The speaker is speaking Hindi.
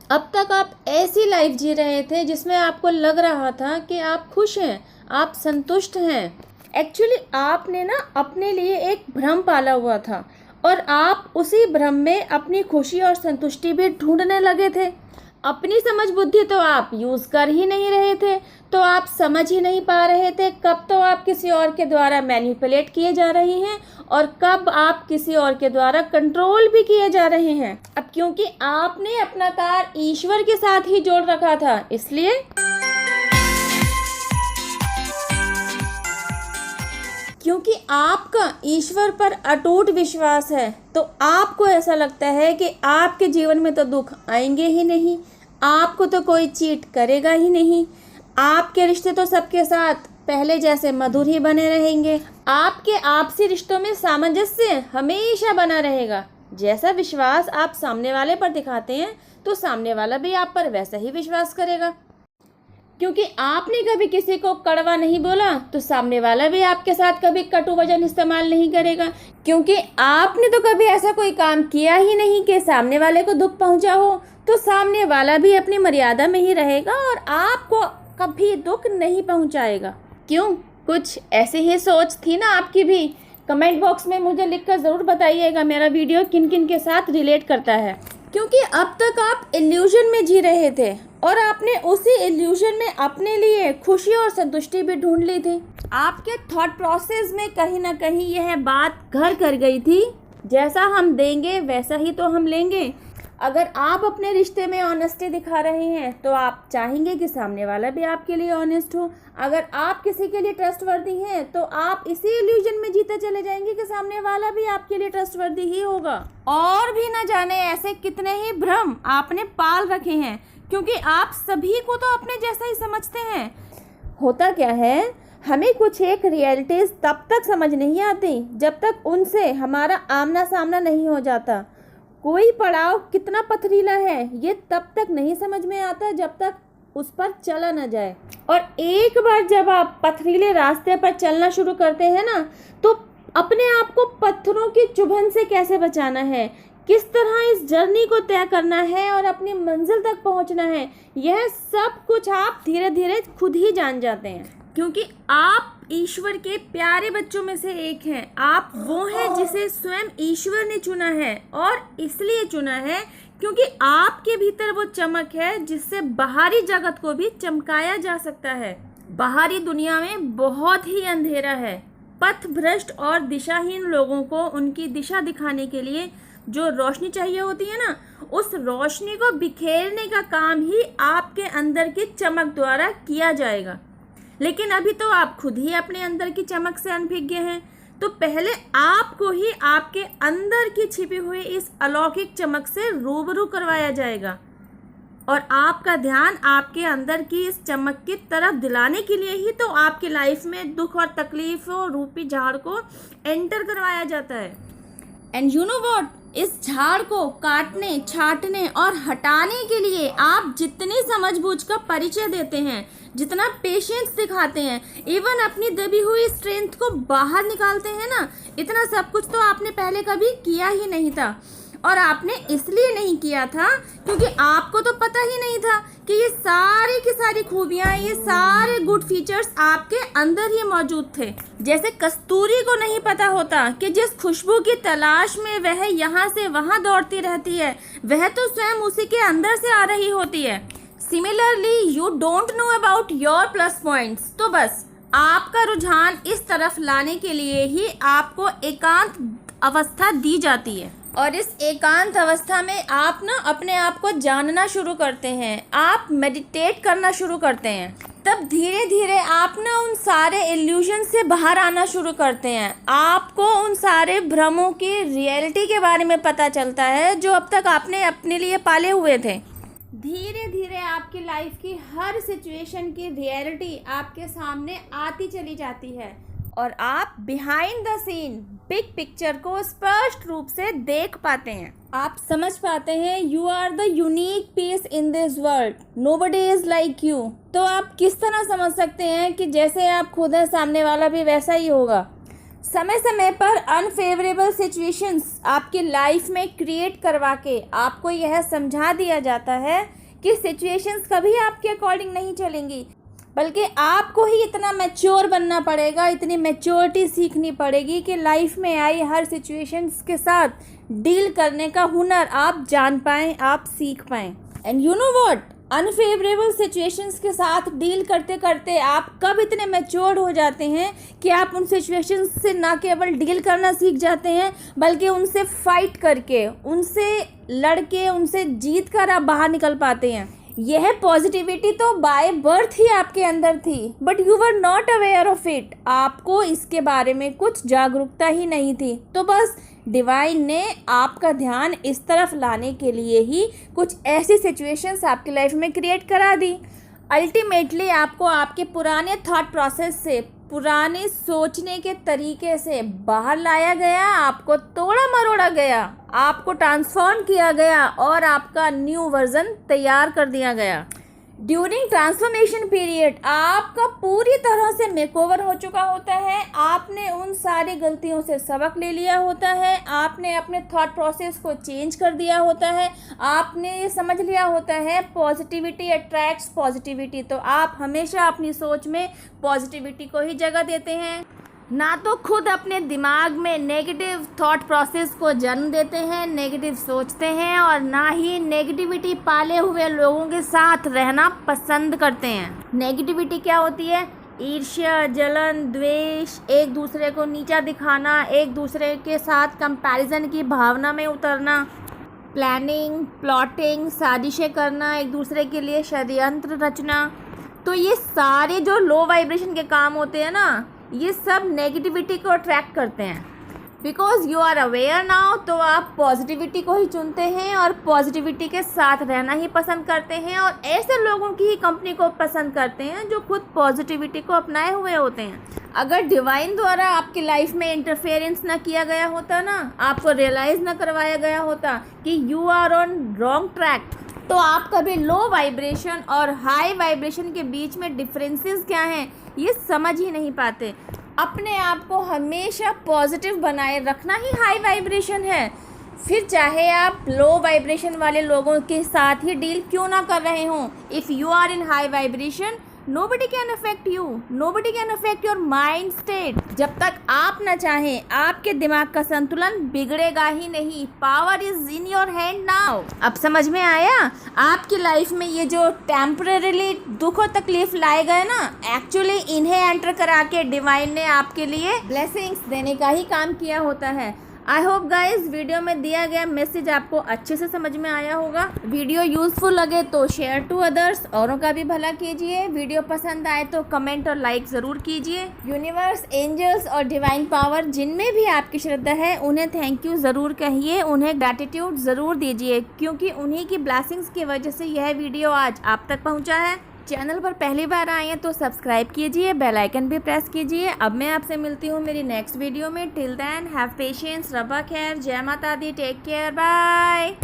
अब तक आप ऐसी लाइफ जी रहे थे जिसमें आपको लग रहा था कि आप खुश हैं, आप संतुष्ट हैं। एक्चुअली आपने ना अपने लिए एक भ्रम पाला हुआ था और आप उसी भ्रम में अपनी खुशी और संतुष्टि भी ढूंढने लगे थे। अपनी समझ बुद्धि तो आप यूज़ कर ही नहीं रहे थे, तो आप समझ ही नहीं पा रहे थे कब तो आप किसी और के द्वारा मैनिपुलेट किए जा रहे हैं और कब आप किसी और के द्वारा कंट्रोल भी किए जा रहे हैं। अब क्योंकि आपने अपना तार ईश्वर के साथ ही जोड़ रखा था, इसलिए क्योंकि आपका ईश्वर पर अटूट विश्वास है, तो आपको ऐसा लगता है कि आपके जीवन में तो दुख आएंगे ही नहीं, आपको तो कोई चीट करेगा ही नहीं, आपके रिश्ते तो सबके साथ पहले जैसे मधुर ही बने रहेंगे, आपके आपसी रिश्तों में सामंजस्य हमेशा बना रहेगा। जैसा विश्वास आप सामने वाले पर दिखाते हैं तो सामने वाला भी आप पर वैसा ही विश्वास करेगा। क्योंकि आपने कभी किसी को कड़वा नहीं बोला तो सामने वाला भी आपके साथ कभी कटु वचन इस्तेमाल नहीं करेगा। क्योंकि आपने तो कभी ऐसा कोई काम किया ही नहीं कि सामने वाले को दुख पहुंचा हो, तो सामने वाला भी अपनी मर्यादा में ही रहेगा और आपको कभी दुख नहीं पहुंचाएगा। क्यों? कुछ ऐसी ही सोच थी ना आपकी भी? कमेंट बॉक्स में मुझे लिखकर ज़रूर बताइएगा मेरा वीडियो किन किन के साथ रिलेट करता है। क्योंकि अब तक आप इल्यूजन में जी रहे थे और आपने उसी इल्यूजन में अपने लिए खुशी और संतुष्टि भी ढूंढ ली थी। आपके थॉट प्रोसेस में कहीं ना कहीं यह बात घर कर गई थी, जैसा हम देंगे वैसा ही तो हम लेंगे। अगर आप अपने रिश्ते में ऑनेस्टी दिखा रहे हैं तो आप चाहेंगे कि सामने वाला भी आपके लिए ऑनेस्ट हो। अगर आप किसी के लिए ट्रस्टवर्दी हैं तो आप इसी इल्यूजन में जीते चले जाएंगे कि सामने वाला भी आपके लिए ट्रस्टवर्दी ही होगा। और भी ना जाने ऐसे कितने ही भ्रम आपने पाल रखे हैं, क्योंकि आप सभी को तो अपने जैसा ही समझते हैं। होता क्या है, हमें कुछ एक रियलिटीज़ तब तक समझ नहीं आती जब तक उनसे हमारा आमना सामना नहीं हो जाता। कोई पड़ाव कितना पथरीला है ये तब तक नहीं समझ में आता जब तक उस पर चला न जाए। और एक बार जब आप पथरीले रास्ते पर चलना शुरू करते हैं ना, तो अपने आप को पत्थरों की चुभन से कैसे बचाना है, किस तरह इस जर्नी को तय करना है और अपनी मंजिल तक पहुंचना है, यह सब कुछ आप धीरे धीरे खुद ही जान जाते हैं। क्योंकि आप ईश्वर के प्यारे बच्चों में से एक हैं। आप वो हैं जिसे स्वयं ईश्वर ने चुना है, और इसलिए चुना है क्योंकि आपके भीतर वो चमक है जिससे बाहरी जगत को भी चमकाया जा सकता है। बाहरी दुनिया में बहुत ही अंधेरा है। पथ भ्रष्ट और दिशाहीन लोगों को उनकी दिशा दिखाने के लिए जो रोशनी चाहिए होती है ना, उस रोशनी को बिखेरने का काम ही आपके अंदर की चमक द्वारा किया जाएगा। लेकिन अभी तो आप खुद ही अपने अंदर की चमक से अनभिज्ञ हैं, तो पहले आपको ही आपके अंदर की छिपी हुई इस अलौकिक चमक से रूबरू करवाया जाएगा। और आपका ध्यान आपके अंदर की इस चमक की तरफ दिलाने के लिए ही तो आपकी लाइफ में दुख और तकलीफों रूपी झाड़ को एंटर करवाया जाता है। एंड यू नो व्हाट, इस झाड़ को काटने, छांटने और हटाने के लिए आप जितनी समझबूझ का परिचय देते हैं, जितना पेशेंस दिखाते हैं, इवन अपनी दबी हुई स्ट्रेंथ को बाहर निकालते हैं ना, इतना सब कुछ तो आपने पहले कभी किया ही नहीं था। और आपने इसलिए नहीं किया था क्योंकि आपको तो पता ही नहीं था कि ये सारी की सारी खूबियाँ, ये सारे गुड फीचर्स आपके अंदर ही मौजूद थे। जैसे कस्तूरी को नहीं पता होता कि जिस खुशबू की तलाश में वह यहाँ से वहाँ दौड़ती रहती है, वह तो स्वयं उसी के अंदर से आ रही होती है। Similarly you don't know about your plus points. तो बस आपका रुझान इस तरफ लाने के लिए ही आपको एकांत अवस्था दी जाती है। और इस एकांत अवस्था में आप ना अपने आप को जानना शुरू करते हैं, आप मेडिटेट करना शुरू करते हैं। तब धीरे धीरे आप ना उन सारे इल्यूजन से बाहर आना शुरू करते हैं। आपको उन सारे भ्रमों की रियलिटी के बारे में पता चलता है जो अब तक आपने अपने लिए पाले हुए थे। धीरे धीरे आपकी लाइफ की हर सिचुएशन की रियलिटी आपके सामने आती चली जाती है और आप behind the scene big picture को स्पष्ट रूप से देख पाते हैं। आप समझ पाते हैं you are the unique piece in this world, nobody is like you. तो आप किस तरह समझ सकते हैं कि जैसे आप खुद हैं सामने वाला भी वैसा ही होगा। समय समय पर अनफेवरेबल सिचुएशंस आपकी लाइफ में क्रिएट करवा के आपको यह समझा दिया जाता है कि सिचुएशंस कभी आपके अकॉर्डिंग नहीं चलेंगी, बल्कि आपको ही इतना मैच्योर बनना पड़ेगा, इतनी मैच्योरिटी सीखनी पड़ेगी कि लाइफ में आई हर सिचुएशंस के साथ डील करने का हुनर आप जान पाएँ, आप सीख पाएँ। And you know what, unfavourable situations के साथ डील करते करते आप कब इतने मैच्योर हो जाते हैं कि आप उन सिचुएशंस से ना केवल डील करना सीख जाते हैं, बल्कि उनसे फाइट करके, उनसे लड़के, उनसे जीत कर आप बाहर निकल पाते हैं। यह पॉजिटिविटी तो बाय बर्थ ही आपके अंदर थी, but you were not aware of it. आपको इसके बारे में कुछ जागरूकता ही नहीं थी। तो बस डिवाइन ने आपका ध्यान इस तरफ लाने के लिए ही कुछ ऐसी सिचुएशंस आपकी लाइफ में क्रिएट करा दी। अल्टीमेटली आपको आपके पुराने थॉट प्रोसेस से, पुराने सोचने के तरीके से बाहर लाया गया, आपको तोड़ा मरोड़ा गया, आपको ट्रांसफॉर्म किया गया और आपका न्यू वर्जन तैयार कर दिया गया। ड्यूरिंग ट्रांसफॉर्मेशन पीरियड आपका पूरी तरह से मेकओवर हो चुका होता है। आपने उन सारी गलतियों से सबक ले लिया होता है, आपने अपने थॉट प्रोसेस को चेंज कर दिया होता है, आपने ये समझ लिया होता है पॉजिटिविटी अट्रैक्ट्स पॉजिटिविटी। तो आप हमेशा अपनी सोच में पॉजिटिविटी को ही जगह देते हैं, ना तो खुद अपने दिमाग में नेगेटिव थॉट प्रोसेस को जन्म देते हैं, नेगेटिव सोचते हैं, और ना ही नेगेटिविटी पाले हुए लोगों के साथ रहना पसंद करते हैं। नेगेटिविटी क्या होती है? ईर्ष्या, जलन, द्वेष, एक दूसरे को नीचा दिखाना, एक दूसरे के साथ कंपैरिजन की भावना में उतरना, प्लानिंग, प्लॉटिंग, साजिशें करना, एक दूसरे के लिए षड्यंत्र रचना। तो ये सारे जो लो वाइब्रेशन के काम होते हैं ना, ये सब नेगेटिविटी को अट्रैक्ट करते हैं। Because you are aware now, तो आप पॉजिटिविटी को ही चुनते हैं और पॉजिटिविटी के साथ रहना ही पसंद करते हैं, और ऐसे लोगों की ही कंपनी को पसंद करते हैं जो खुद पॉजिटिविटी को अपनाए हुए होते हैं। अगर डिवाइन द्वारा आपकी लाइफ में इंटरफेरेंस ना किया गया होता ना, आपको रियलाइज़ ना करवाया गया होता कि you are on wrong track, तो आप कभी लो वाइब्रेशन और हाई वाइब्रेशन के बीच में डिफरेंसेस क्या हैं ये समझ ही नहीं पाते। अपने आप को हमेशा पॉजिटिव बनाए रखना ही हाई वाइब्रेशन है। फिर चाहे आप लो वाइब्रेशन वाले लोगों के साथ ही डील क्यों ना कर रहे हों, if you are in high vibration nobody can affect you, nobody can affect your mind state। जब तक आप ना चाहें आपके दिमाग का संतुलन बिगड़ेगा ही नहीं। Power is in your hand now. अब समझ में आया? आपकी लाइफ में ये जो टेम्परेरीली दुख और तकलीफ लाए गए ना, एक्चुअली इन्हें एंटर करा के डिवाइन ने आपके लिए ब्लेसिंग्स देने का ही काम किया होता है। आई होप गाइज वीडियो में दिया गया मैसेज आपको अच्छे से समझ में आया होगा। वीडियो यूजफुल लगे तो शेयर टू अदर्स, औरों का भी भला कीजिए। वीडियो पसंद आए तो कमेंट और लाइक ज़रूर कीजिए। यूनिवर्स, एंजल्स और डिवाइन पावर जिनमें भी आपकी श्रद्धा है उन्हें थैंक यू ज़रूर कहिए, उन्हें ग्रैटिट्यूड ज़रूर दीजिए, क्योंकि उन्हीं की ब्लेसिंग्स की वजह से यह वीडियो आज आप तक पहुँचा है। चैनल पर पहली बार आए हैं तो सब्सक्राइब कीजिए, बेल आइकन भी प्रेस कीजिए। अब मैं आपसे मिलती हूँ मेरी नेक्स्ट वीडियो में। टिल देन हैव पेशेंस, रब्बा खैर, जय माता दी, टेक केयर, बाय।